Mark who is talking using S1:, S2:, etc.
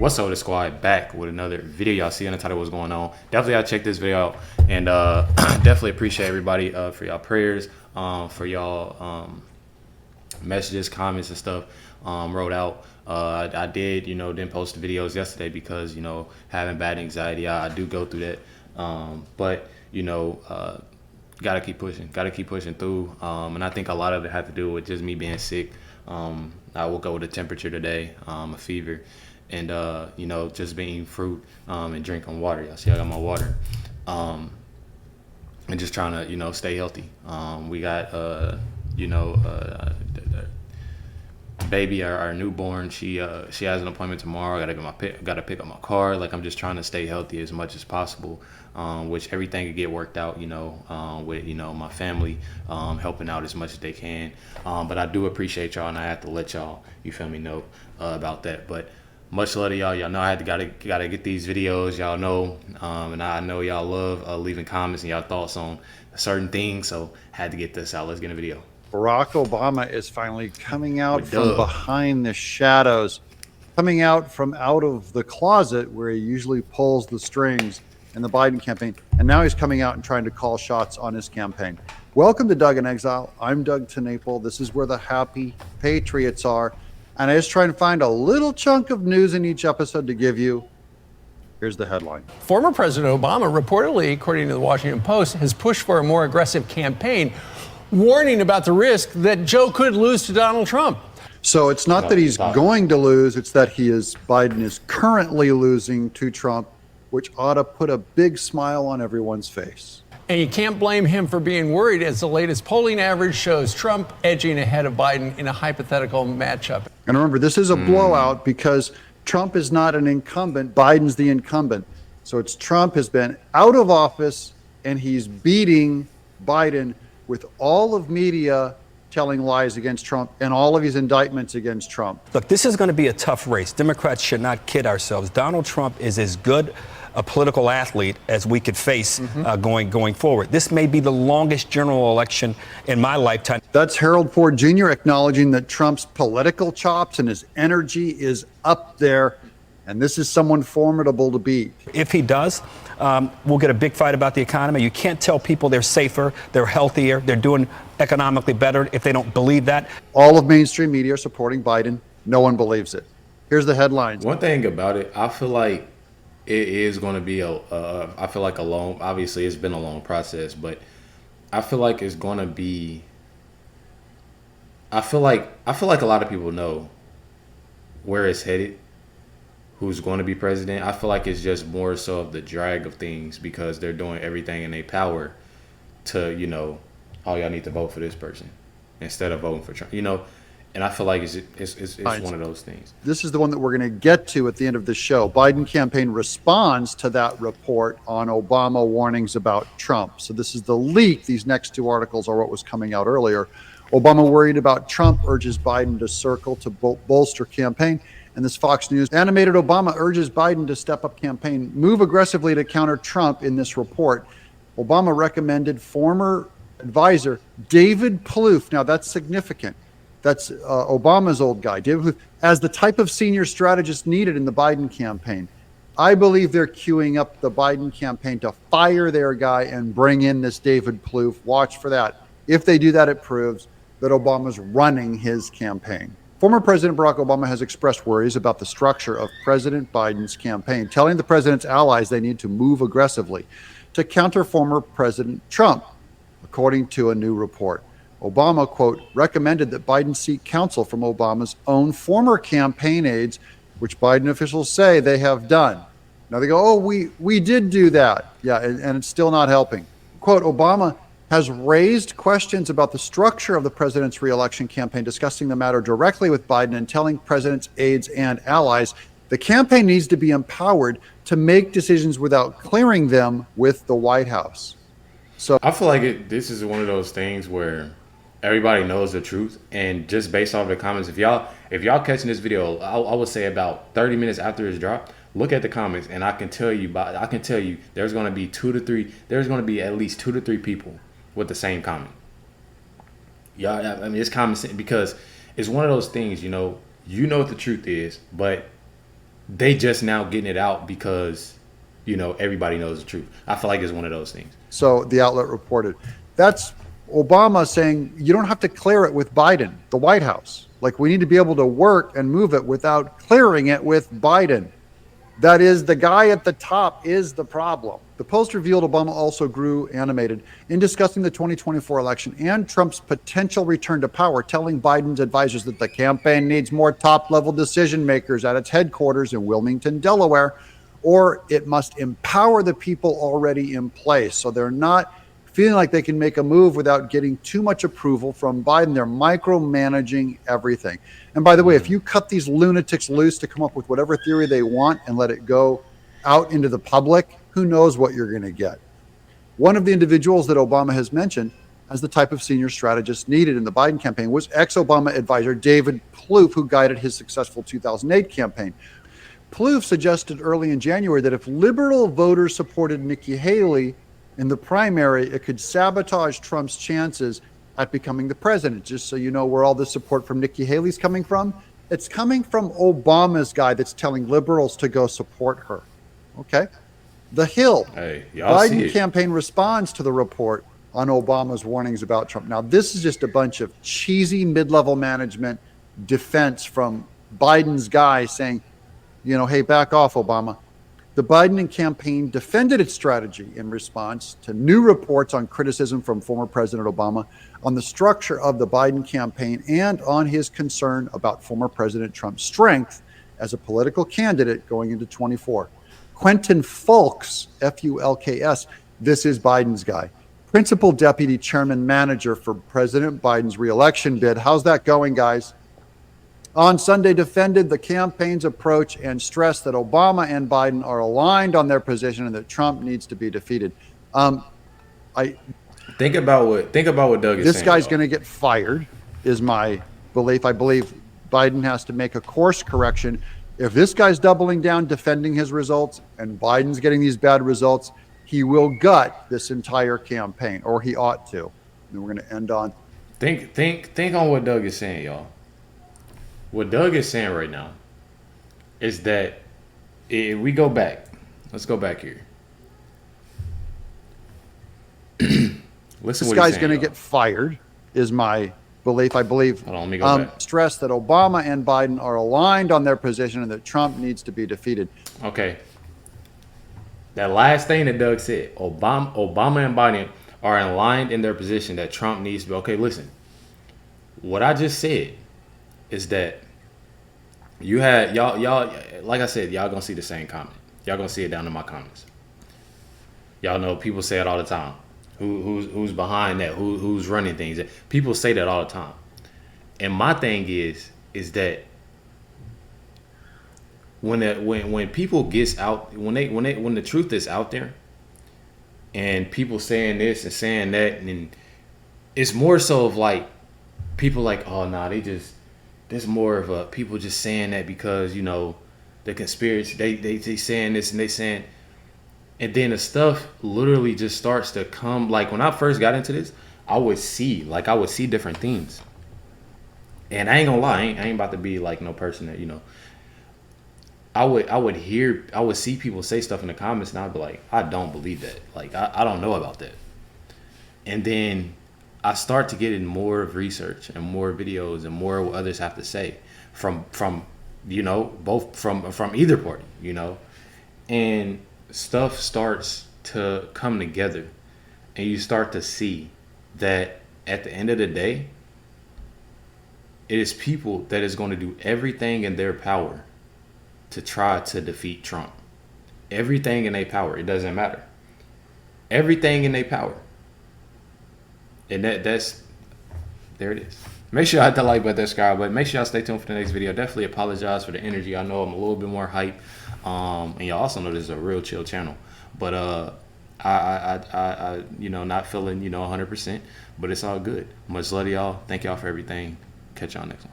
S1: What's up, the squad? Back with another video. Y'all see on the title what's going on. Definitely gotta check this video out, and definitely appreciate everybody for y'all prayers, for y'all messages, comments, and stuff wrote out. I did, didn't post the videos yesterday because having bad anxiety, I do go through that. But gotta keep pushing through. And I think a lot of it had to do with just me being sick. I woke up with a temperature today, a fever, and just been eating fruit and drinking water. Y'all see I got my water, and just trying to stay healthy. We got baby, our newborn. She has an appointment tomorrow. Gotta pick up my car. Like, I'm just trying to stay healthy as much as possible. Which everything could get worked out, with my family helping out as much as they can. But I do appreciate y'all, and I have to let y'all, know about that. But much love to y'all. Y'all know I gotta get these videos. Y'all know, and I know y'all love leaving comments and y'all thoughts on certain things. So had to get this out. Let's get in the video.
S2: Barack Obama is finally coming out from behind the shadows, coming out from out of the closet where he usually pulls the strings in the Biden campaign. And now he's coming out and trying to call shots on his campaign. Welcome to Doug in Exile. I'm Doug TeNapel. This is where the happy patriots are. And I just try and find a little chunk of news in each episode to give you. Here's the headline.
S3: Former President Obama reportedly, according to the Washington Post, has pushed for a more aggressive campaign, warning about the risk that Joe could lose to Donald Trump.
S2: So it's not that he's going to lose, it's that Biden is currently losing to Trump, which ought to put a big smile on everyone's face.
S3: And you can't blame him for being worried, as the latest polling average shows Trump edging ahead of Biden in a hypothetical matchup.
S2: And remember, this is a blowout because Trump is not an incumbent, Biden's the incumbent. So Trump has been out of office and he's beating Biden with all of media telling lies against Trump and all of his indictments against Trump.
S4: Look, this is going to be a tough race. Democrats should not kid ourselves. Donald Trump is as good a political athlete as we could face going forward. This may be the longest general election in my lifetime.
S2: That's Harold Ford Jr. acknowledging that Trump's political chops and his energy is up there, and this is someone formidable to beat.
S4: If he does, we'll get a big fight about the economy. You can't tell people they're safer, they're healthier, they're doing economically better if they don't believe that.
S2: All of mainstream media are supporting Biden. No one believes it. Here's the headlines.
S1: One thing about it, I feel like it is going to be obviously it's been a long process, but I feel like it's going to be, I feel like a lot of people know where it's headed, who's going to be president. I feel like it's just more so of the drag of things because they're doing everything in their power to, oh, y'all need to vote for this person instead of voting for Trump, and I feel like it's one of those things.
S2: This is the one that we're going to get to at the end of the show. Biden campaign responds to that report on Obama warnings about Trump. So this is the leak. These next two articles are what was coming out earlier. Obama worried about Trump, urges Biden to circle to bolster campaign. And this Fox News animated Obama urges Biden to step up campaign, move aggressively to counter Trump in this report. Obama recommended former advisor David Plouffe. Now that's significant. That's Obama's old guy, David Plouffe, as the type of senior strategist needed in the Biden campaign. I believe they're queuing up the Biden campaign to fire their guy and bring in this David Plouffe. Watch for that. If they do that, it proves that Obama's running his campaign. Former President Barack Obama has expressed worries about the structure of President Biden's campaign, telling the president's allies they need to move aggressively to counter former President Trump, according to a new report. Obama, quote, recommended that Biden seek counsel from Obama's own former campaign aides, which Biden officials say they have done. Now they go, oh, we did do that. Yeah, and it's still not helping. Quote, Obama has raised questions about the structure of the president's reelection campaign, discussing the matter directly with Biden and telling president's aides and allies the campaign needs to be empowered to make decisions without clearing them with the White House. So
S1: I feel like this is one of those things where everybody knows the truth, and just based off the comments, if y'all catching this video, I would say about 30 minutes after it's dropped, look at the comments, and I can tell you there's going to be at least 2 to 3 people with the same comment. Yeah, I mean, it's common sense because it's one of those things, you know what the truth is, but they just now getting it out because, everybody knows the truth. I feel like it's one of those things.
S2: So the outlet reported. That's Obama saying you don't have to clear it with Biden, the White House. Like, we need to be able to work and move it without clearing it with Biden. That is, the guy at the top is the problem. The Post revealed Obama also grew animated in discussing the 2024 election and Trump's potential return to power, telling Biden's advisors that the campaign needs more top-level decision makers at its headquarters in Wilmington, Delaware, or it must empower the people already in place. So they're not feeling like they can make a move without getting too much approval from Biden. They're micromanaging everything. And by the way, if you cut these lunatics loose to come up with whatever theory they want and let it go out into the public, who knows what you're going to get. One of the individuals that Obama has mentioned as the type of senior strategist needed in the Biden campaign was ex-Obama advisor David Plouffe, who guided his successful 2008 campaign. Plouffe suggested early in January that if liberal voters supported Nikki Haley in the primary, it could sabotage Trump's chances at becoming the president. Just so you know where all the support from Nikki Haley's coming from, it's coming from Obama's guy that's telling liberals to go support her. Okay? The Hill.
S1: Hey, y'all see
S2: Biden
S1: it.
S2: campaign responds to the report on Obama's warnings about Trump. Now, this is just a bunch of cheesy mid-level management defense from Biden's guy saying, hey, back off, Obama. The Biden campaign defended its strategy in response to new reports on criticism from former President Obama on the structure of the Biden campaign and on his concern about former President Trump's strength as a political candidate going into 24. Quentin Fulks, F-U-L-K-S, this is Biden's guy, principal deputy chairman manager for President Biden's reelection bid. How's that going, guys? On Sunday, defended the campaign's approach and stressed that Obama and Biden are aligned on their position and that Trump needs to be defeated.
S1: Think about what Doug is saying.
S2: This guy's going to get fired, is my belief. I believe Biden has to make a course correction. If this guy's doubling down, defending his results, and Biden's getting these bad results, he will gut this entire campaign, or he ought to. And we're going to end on.
S1: Think on what Doug is saying, y'all. What Doug is saying right now is that if we go back, let's go back here. Listen,
S2: this guy's going to get fired, is my belief. I believe.
S1: Hold on, let me go back.
S2: Stress that Obama and Biden are aligned on their position and that Trump needs to be defeated.
S1: Okay. That last thing that Doug said, Obama and Biden are aligned in their position that Trump needs to be. Okay, listen. What I just said is that you had y'all like I said, y'all gonna see the same comment. Y'all gonna see it down in my comments. Y'all know people say it all the time. Who's behind that? Who's running things? People say that all the time. And my thing is that when people gets out, when the truth is out there, and people saying this and saying that, and it's more so of like people like, oh nah, there's more of a people just saying that because the conspiracy they saying this and they saying. And then the stuff literally just starts to come. Like when I first got into this, I would see different things. And I ain't gonna lie, I ain't about to be like no person that, I would see people say stuff in the comments and I'd be like, I don't believe that. Like I don't know about that. And then I start to get in more of research and more videos and more of what others have to say from both from either party, and stuff starts to come together and you start to see that at the end of the day, it is people that is going to do everything in their power to try to defeat Trump. Everything in their power. It doesn't matter. Everything in their power. And that's there it is. Make sure y'all hit the like button, subscribe button. Make sure y'all stay tuned for the next video. Definitely apologize for the energy. I know I'm a little bit more hype. And y'all also know this is a real chill channel. But I not feeling 100%. But it's all good. Much love to y'all. Thank y'all for everything. Catch y'all next one.